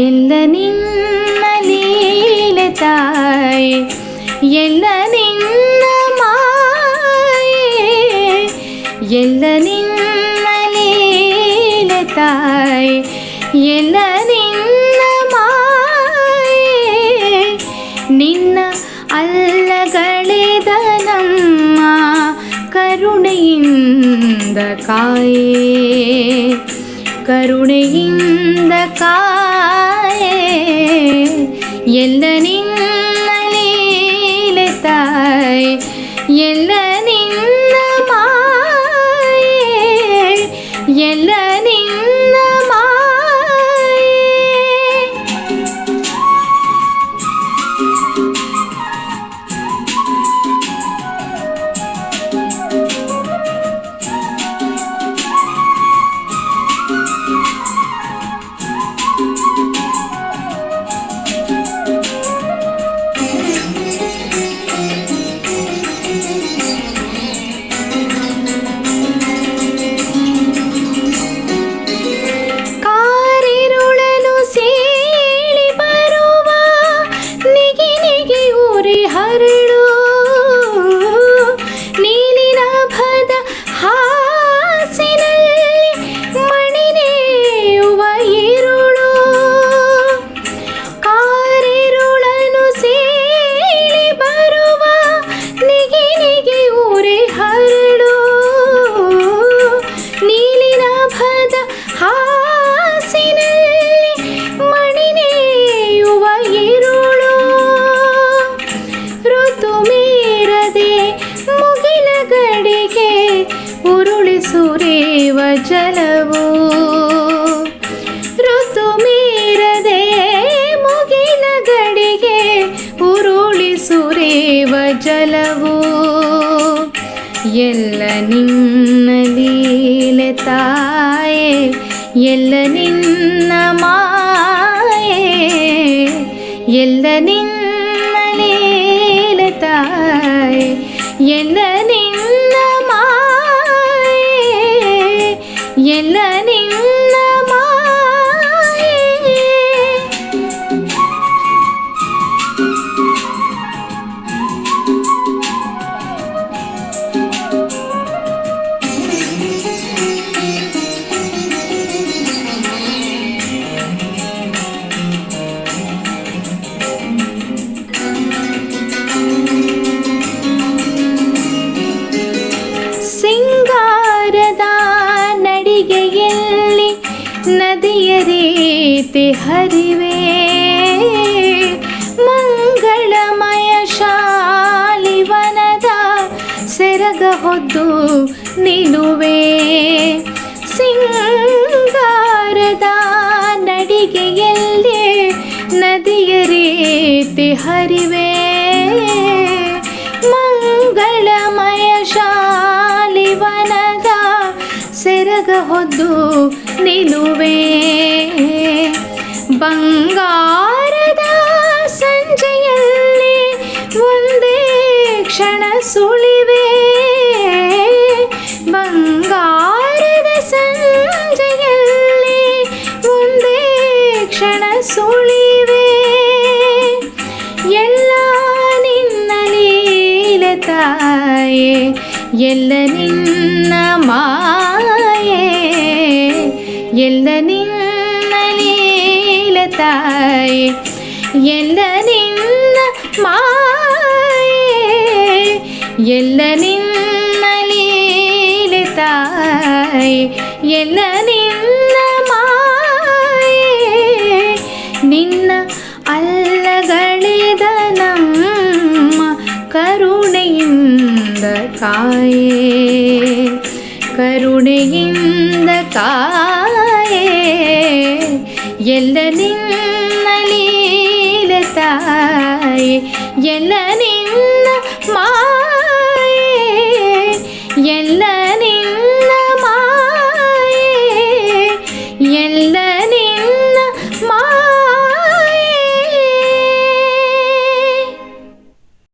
ಎಲ್ಲ ನಿನ್ನ ಲೀಲೆ ತಾಯಿ, ಎಲ್ಲ ನಿನ್ನ ಮಾಯೆ, ಎಲ್ಲ ನಿನ್ನ ಲೀಲೆ ತಾಯಿ, ಎಲ್ಲ ನಿನ್ನ ಮಾಯೆ. ನಿನ್ನ ಅಲ್ಲಗಳೆದ ನಮ್ಮ ಕರುಣೆಯಿಂದ ಕಾಯೆ, ಕರುಣೆಯಿಂದ ಕಾಯೆ. ಎಲ್ಲ ನಿನ್ನ ಲೀಲೆ ತಾಯಿ, ಎಲ್ಲ ನಿನ್ನ ಮಾಯೆ, ಎಲ್ಲ ನಿನ್ನ ಮಾಯೆ. ಸುರೇವ ಜಲವು ಋತು ಮೀರದೆ ಮುಗಿಲ ಗಡಿಗೆ ಉರುಳಿ ಸುರೇವ ಜಲವು. ಎಲ್ಲ ನಿನ್ನ ಲೀಲೆ ತಾಯೆ, ಎಲ್ಲ ನಿನ್ನ ಮಾಯೆ, ಎಲ್ಲ ನಿನ್ನ ಲೀಲೆ ತಾಯೆ, ಎಲ್ಲ ನಿನ್ನ ಎಲ್ಲ ನಿನ್ನ ಮಾಯೆ. ಸಿಂಗಾರದ ನಡಿಗೆಯಲ್ಲಿ ನದಿಯ ರೀತಿ ಹರಿವೆ, ಮಂಗಳಮಯ ಶಾಲಿವನದ ಸೆರಗ ಹೊದ್ದು ನಿಲುವೆ. ಸಿಂಗಾರದ ನಡಿಗೆಯಲ್ಲಿ ನದಿಯ ರೀತಿ ಹರಿವೆ, ಮಂಗಳಮಯ ಶಾಲಿವನದ ಸೆರಗ ಹೊದ್ದು ನಿಲುವೆ. ಬಂಗಾರದ ಸಂಜೆಯಲ್ಲಿ ಒಂದೇ ಕ್ಷಣ ಸುಳಿವೆ, ಬಂಗಾರದ ಸಂಜೆಯಲ್ಲಿ ಒಂದೇ ಕ್ಷಣ ಸುಳಿವೆ. ಎಲ್ಲ ನಿನ್ನ ಲೀಲೆ ತಾಯೆ, ಎಲ್ಲ ನಿನ್ನ ಮಾಯೆ, ಎಲ್ಲ ನಿನ್ನ ಲೀಲೆ ತಾಯೆ, ಎಲ್ಲ ನಿನ್ನ ಮಾಯೆ, ಎಲ್ಲ ನಿನ್ನ ಲೀಲೆ ತಾಯೆ, ಎಲ್ಲ ನಿನ್ನ ಮಾಯೆ. ನಿನ್ನ ಅಲ್ಲಗಳೆದ ನಮ್ಮ ಕರುಣೆಯಿಂದ ಕಾಯೆ, ಕರುಣೆಯಿಂದ ಕಾಯೆ. ಎಲ್ಲ ನಿನ್ನ ಲೀಲೆ ತಾಯೆ, ಎಲ್ಲ ನಿನ್ನ